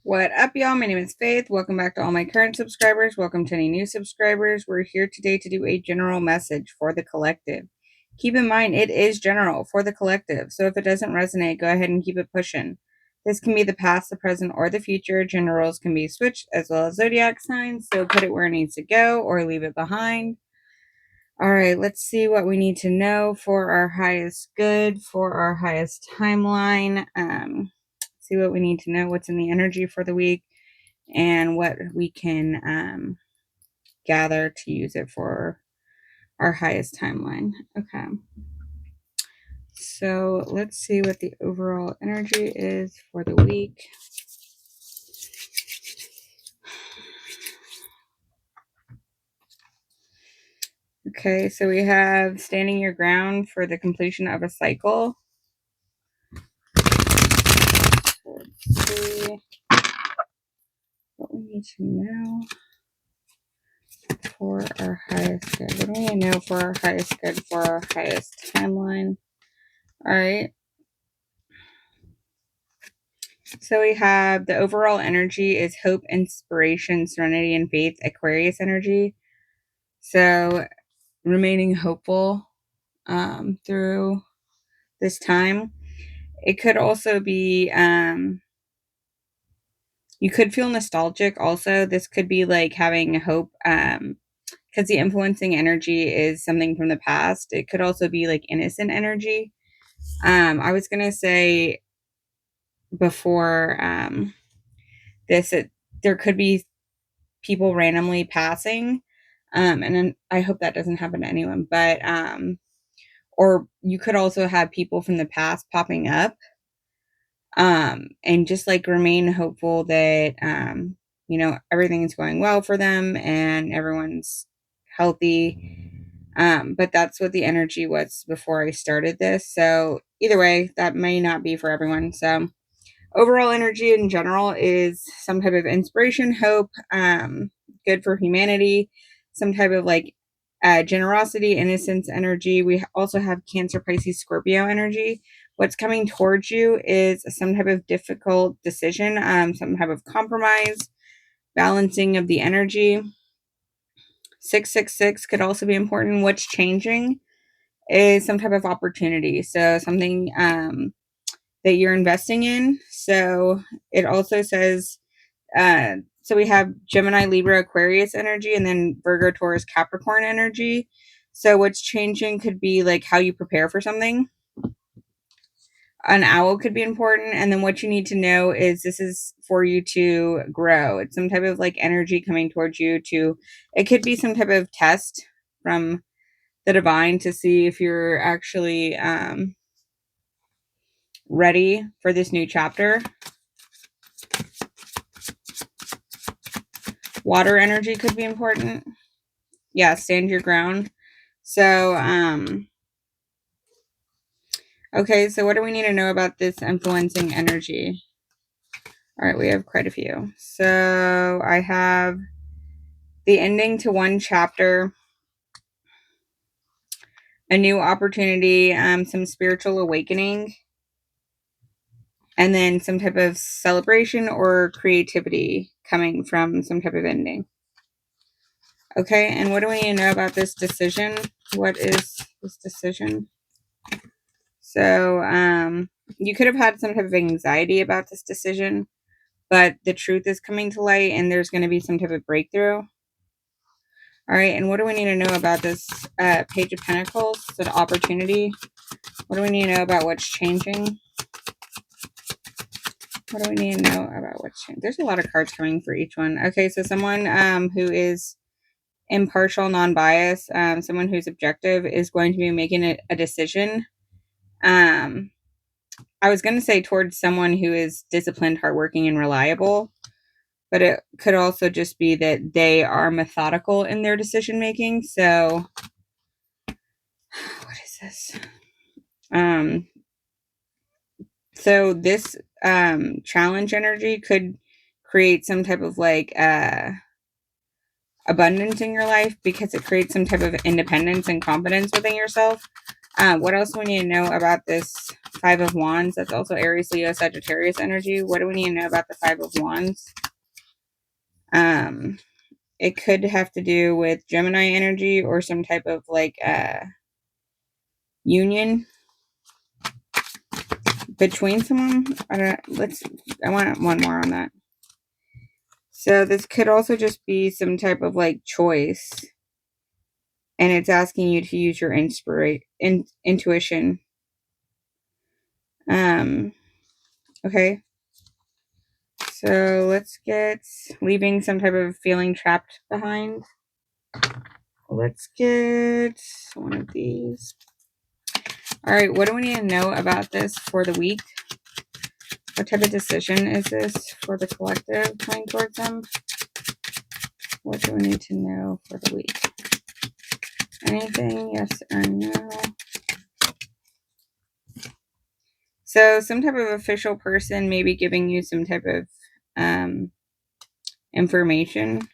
What up, y'all? My name is Faith. Welcome back to all my current subscribers. Welcome to any new subscribers. We're here today to do a general message for the collective. Keep in mind, it is general for the collective. So if it doesn't resonate, go ahead and keep it pushing. This can be the past, the present, or the future. Generals can be switched as well as zodiac signs. So put it where it needs to go or leave it behind. All right, let's see what we need to know for our highest good, for our highest timeline. See what we need to know, what's in the energy for the week, and what we can gather to use it for our highest timeline. Okay. So let's see what the overall energy is for the week. Okay, so we have standing your ground for the completion of a cycle. Let's see what we need to know for our highest good. What do we know for our highest good for our highest timeline? All right. So we have the overall energy is hope, inspiration, serenity, and faith, Aquarius energy. So remaining hopeful through this time. It could also be, you could feel nostalgic also. This could be like having hope because the influencing energy is something from the past. It could also be like innocent energy. I was going to say before this, there could be people randomly passing. And then I hope that doesn't happen to anyone, but, or you could also have people from the past popping up, and just like remain hopeful that, everything's going well for them and everyone's healthy. But that's what the energy was before I started this. So either way, that may not be for everyone. So overall energy in general is some type of inspiration, hope, good for humanity, some type of like generosity, innocence energy. We also have Cancer, Pisces, Scorpio energy. What's coming towards you is some type of difficult decision, some type of compromise, balancing of the energy. 666 could also be important. What's changing is some type of opportunity. So something that you're investing in. So it also says, so we have Gemini, Libra, Aquarius energy, and then Virgo, Taurus, Capricorn energy. So what's changing could be like how you prepare for something. An owl could be important. And then what you need to know is this is for you to grow. It's some type of like energy coming towards you to, it could be some type of test from the divine to see if you're actually ready for this new chapter. Water energy could be important. Yeah, stand your ground. So, okay, so what do we need to know about this influencing energy? All right, we have quite a few. So I have the ending to one chapter, a new opportunity, some spiritual awakening, and then some type of celebration or creativity coming from some type of ending. Okay, and what do we need to know about this decision? What is this decision? So you could have had some type of anxiety about this decision, but the truth is coming to light and there's going to be some type of breakthrough. All right, and what do we need to know about this Page of Pentacles, so the opportunity? What do we need to know about what's changing? What do we need to know about what's changing? There's a lot of cards coming for each one. Okay, so someone who is impartial, non-biased, someone who's objective is going to be making a decision. I was going to say towards someone who is disciplined, hardworking, and reliable, but it could also just be that they are methodical in their decision making. So, what is this? So this challenge energy could create some type of like abundance in your life because it creates some type of independence and confidence within yourself. What else do we need to know about this Five of Wands. That's also Aries, Leo, Sagittarius energy. What do we need to know about the Five of Wands? It could have to do with Gemini energy or some type of like union between someone. I want one more on that. So this could also just be some type of like choice. And it's asking you to use your intuition. Okay. So let's get leaving some type of feeling trapped behind. Let's get one of these. All right, what do we need to know about this for the week? What type of decision is this for the collective coming towards them? What do we need to know for the week? Anything, yes or no? So some type of official person may be giving you some type of information.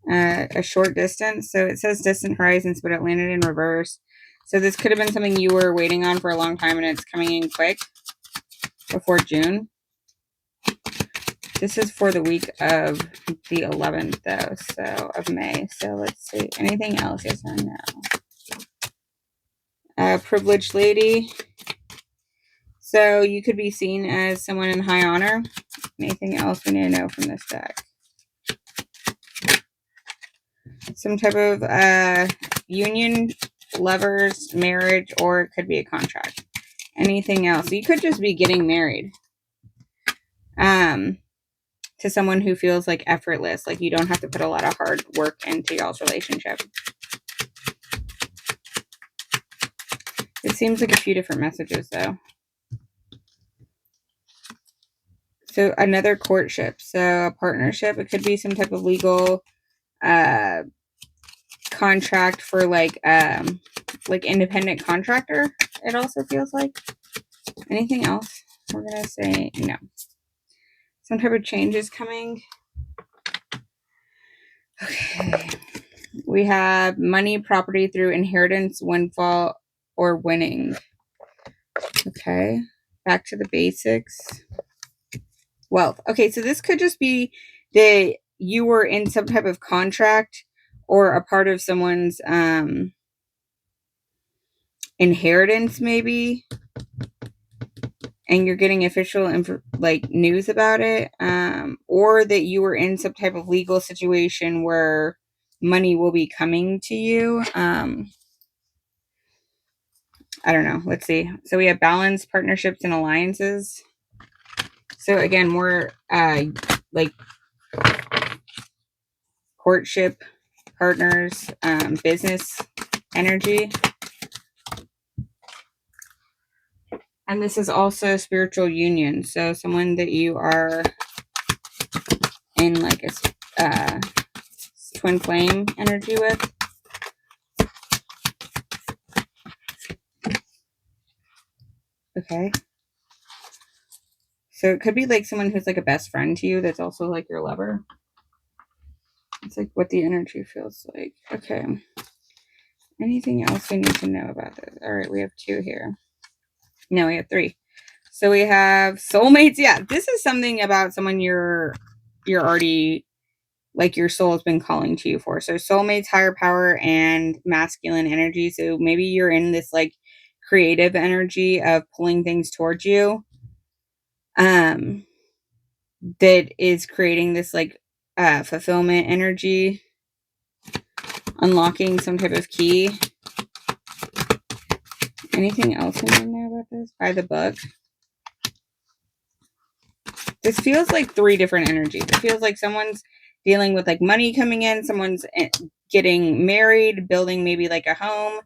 A short distance. So it says distant horizons, but it landed in reverse. So this could have been something you were waiting on for a long time and it's coming in quick before June. This is for the week of the 11th though, so of May. So let's see. Anything else? Yes or no? Privileged lady. So you could be seen as someone in high honor. Anything else we need to know from this deck? Some type of union, lovers, marriage, or it could be a contract. Anything else? You could just be getting married to someone who feels like effortless, like you don't have to put a lot of hard work into y'all's relationship. It seems like a few different messages though. So another courtship, so a partnership. It could be some type of legal contract for like independent contractor. It also feels like. Anything else? We're gonna say no. Some type of change is coming. Okay. We have money, property through inheritance, windfall, or winning. Okay. Back to the basics. Wealth. Okay, so this could just be that you were in some type of contract or a part of someone's inheritance maybe, and you're getting official news about it, or that you were in some type of legal situation where money will be coming to you. I don't know. Let's see. So we have balance, partnerships, and alliances. So again, more like courtship, partners, business energy. And this is also spiritual union. So someone that you are in like a twin flame energy with. Okay. So it could be like someone who's like a best friend to you that's also like your lover. It's like what the energy feels like. Okay. Anything else we need to know about this? All right, we have 2 here. No, we have 3. So we have soulmates. Yeah, this is something about someone you're already like your soul has been calling to you for. So soulmates, higher power, and masculine energy. So maybe you're in this like creative energy of pulling things towards you. That is creating this like fulfillment energy, unlocking some type of key. Anything else you want to know about this? By the book. This feels like 3 different energies. It feels like someone's dealing with like money coming in, someone's getting married, building maybe like a home,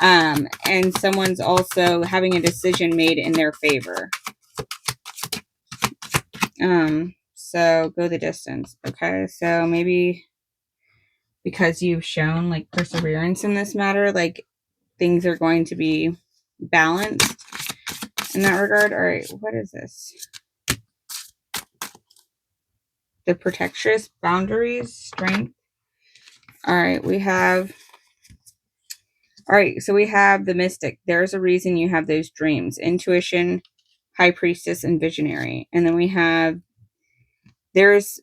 and someone's also having a decision made in their favor. So go the distance. Okay, so maybe because you've shown like perseverance in this matter, like things are going to be balanced in that regard. All right, what is this? The protectress, boundaries, strength. All right, we have All right, so we have the mystic. There's a reason you have those dreams. Intuition, high priestess, and visionary. And then we have, there's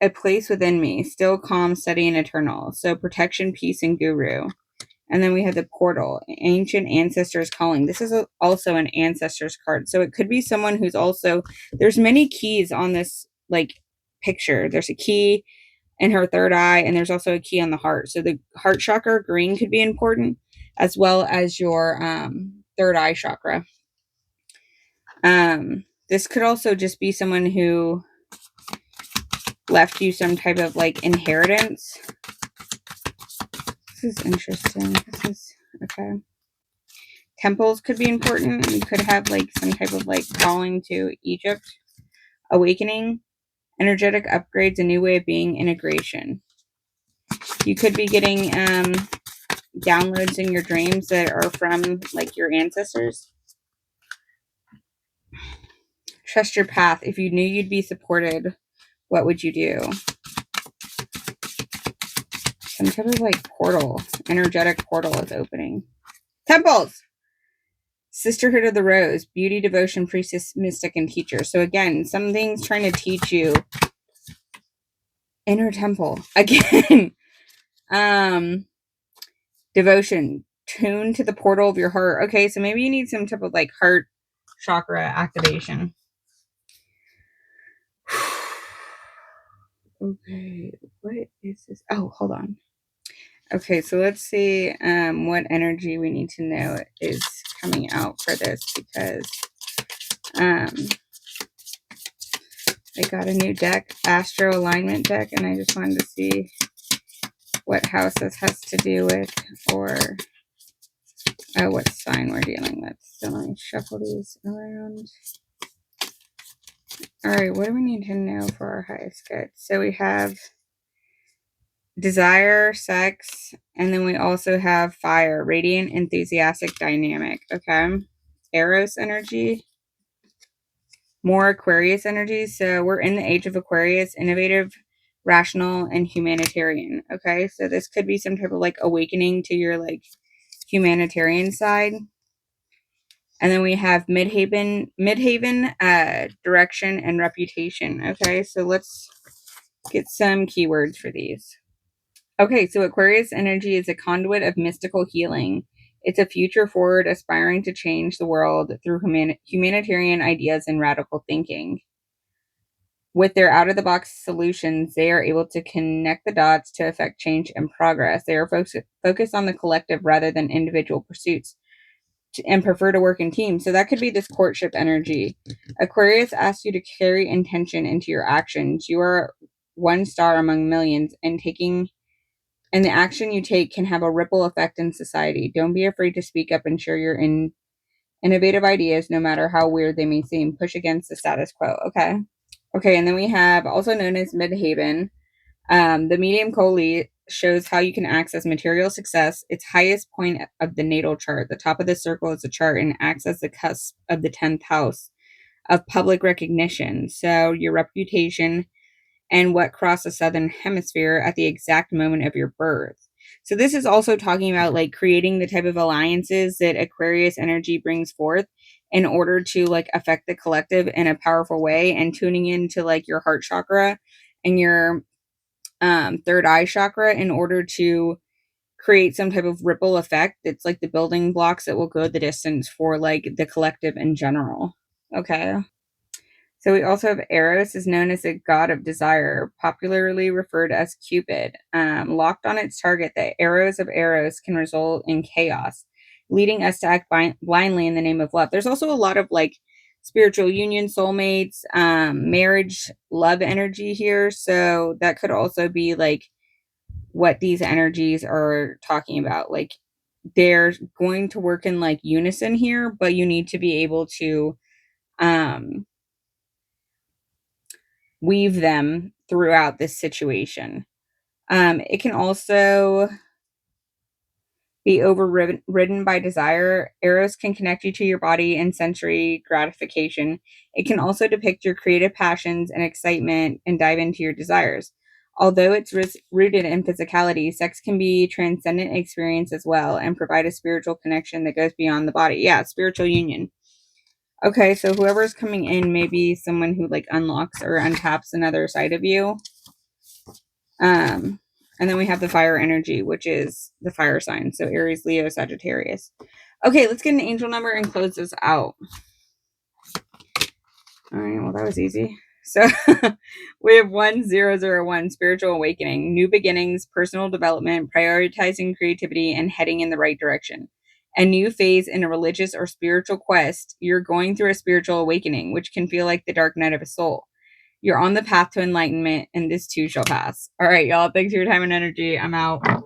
a place within me, still calm, steady, and eternal. So protection, peace, and guru. And then we have the portal, ancient ancestors calling. This is also an ancestors card. So it could be someone who's also, there's many keys on this like picture. There's a key in her third eye, and there's also a key on the heart. So the heart chakra, green, could be important, as well as your third eye chakra. This could also just be someone who left you some type of like inheritance. This is interesting. This is okay. Temples could be important. You could have like some type of like calling to Egypt, awakening, energetic upgrades, a new way of being, integration. You could be getting downloads in your dreams that are from like your ancestors. Trust your path. If you knew you'd be supported, what would you do? Some type of like portal, energetic portal is opening. Temples! Sisterhood of the Rose, beauty, devotion, priestess, mystic, and teacher. So again, something's trying to teach you. Inner temple. Again. Devotion, tune to the portal of your heart. Okay, so maybe you need some type of like heart chakra activation. Okay, what is this? Oh, hold on. Okay, so let's see what energy we need to know is coming out for this, because I got a new deck, Astro Alignment deck, and I just wanted to see what house this has to do with, or what sign we're dealing with. So let me shuffle these around. All right, what do we need to know for our highest good? So we have desire, sex, and then we also have fire, radiant, enthusiastic, dynamic. Okay. Eros energy, more Aquarius energy. So we're in the age of Aquarius, innovative, rational, and humanitarian. Okay. So this could be some type of like awakening to your like humanitarian side. And then we have Midhaven, direction and reputation. Okay. So let's get some keywords for these. Okay, so Aquarius energy is a conduit of mystical healing. It's a future forward aspiring to change the world through humanitarian ideas and radical thinking. With their out-of-the-box solutions, they are able to connect the dots to affect change and progress. They are focused on the collective rather than individual pursuits and prefer to work in teams. So that could be this courtship energy. Aquarius asks you to carry intention into your actions. You are one star among millions, and the action you take can have a ripple effect in society. Don't be afraid to speak up and share your innovative ideas, no matter how weird they may seem. Push against the status quo. Okay. Okay, and then we have, also known as Midhaven, the medium Coley shows how you can access material success. Its highest point of the natal chart. The top of the circle is the chart and acts as the cusp of the 10th house of public recognition. So your reputation and what crossed the southern hemisphere at the exact moment of your birth. So this is also talking about like creating the type of alliances that Aquarius energy brings forth in order to like affect the collective in a powerful way, and tuning into like your heart chakra and your third eye chakra in order to create some type of ripple effect. It's like the building blocks that will go the distance for like the collective in general. Okay. So we also have Eros, is known as a god of desire, popularly referred as Cupid. Locked on its target, the arrows of Eros can result in chaos, leading us to act blindly in the name of love. There's also a lot of like spiritual union, soulmates, marriage, love energy here. So that could also be like what these energies are talking about. Like they're going to work in like unison here, but you need to be able to weave them throughout this situation. It can also be overridden by desire. Eros can connect you to your body and sensory gratification. It can also depict your creative passions and excitement and dive into your desires. Although it's rooted in physicality, sex can be transcendent experience as well and provide a spiritual connection that goes beyond the body. Yeah, spiritual union. Okay, so whoever's coming in may be someone who like unlocks or untaps another side of you. And then we have the fire energy, which is the fire sign. So Aries, Leo, Sagittarius. Okay, let's get an angel number and close this out. All right, well, that was easy. So we have 1001, spiritual awakening, new beginnings, personal development, prioritizing creativity, and heading in the right direction. A new phase in a religious or spiritual quest. You're going through a spiritual awakening, which can feel like the dark night of a soul. You're on the path to enlightenment, and this too shall pass. All right, y'all. Thanks for your time and energy. I'm out.